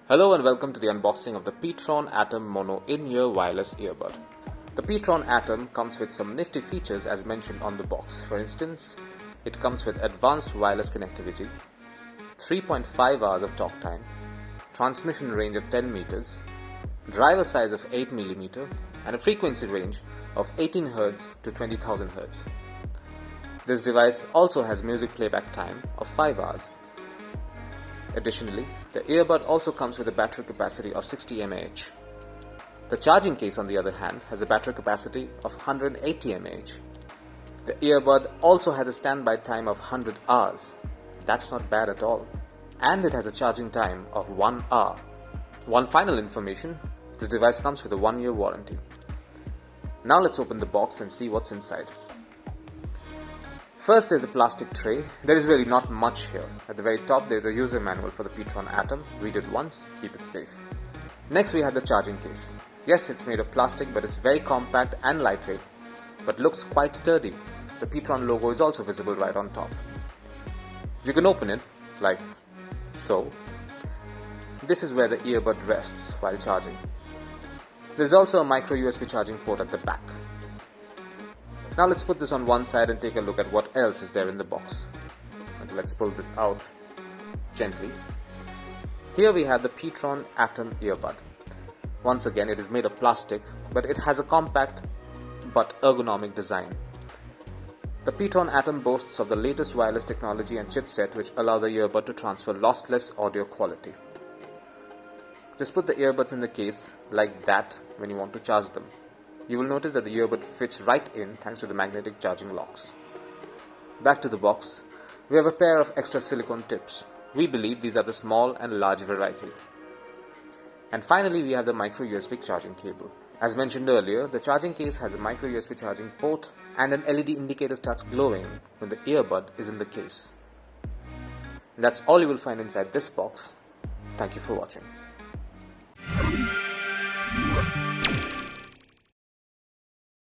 Hello and welcome to the unboxing of the pTron Atom Mono in-ear wireless earbud. The pTron Atom comes with some nifty features as mentioned on the box. For instance, it comes with advanced wireless connectivity, 3.5 hours of talk time, transmission range of 10 meters, driver size of 8 mm, and a frequency range of 18 Hz to 20,000 Hz. This device also has music playback time of 5 hours. Additionally, the earbud also comes with a battery capacity of 60 mAh. The charging case, on the other hand, has a battery capacity of 180 mAh. The earbud also has a standby time of 100 hours. That's not bad at all. And it has a charging time of 1 hour. One final information, this device comes with a 1-year warranty. Now let's open the box and see what's inside. First, there's a plastic tray. There is really not much here. At the very top, there's a user manual for the pTron Atom. Read it once, keep it safe. Next, we have the charging case. Yes, it's made of plastic, but it's very compact and lightweight, but looks quite sturdy. The pTron logo is also visible right on top. You can open it, like so. This is where the earbud rests while charging. There's also a micro USB charging port at the back. Now let's put this on one side and take a look at what else is there in the box. Okay, let's pull this out gently. Here we have the pTron Atom earbud. Once again, it is made of plastic, but it has a compact but ergonomic design. The pTron Atom boasts of the latest wireless technology and chipset which allow the earbud to transfer lossless audio quality. Just put the earbuds in the case like that when you want to charge them. You will notice that the earbud fits right in thanks to the magnetic charging locks. Back to the box, we have a pair of extra silicone tips. We believe these are the small and large variety. And finally, we have the micro USB charging cable. As mentioned earlier, the charging case has a micro USB charging port and an LED indicator starts glowing when the earbud is in the case. And that's all you will find inside this box. Thank you for watching.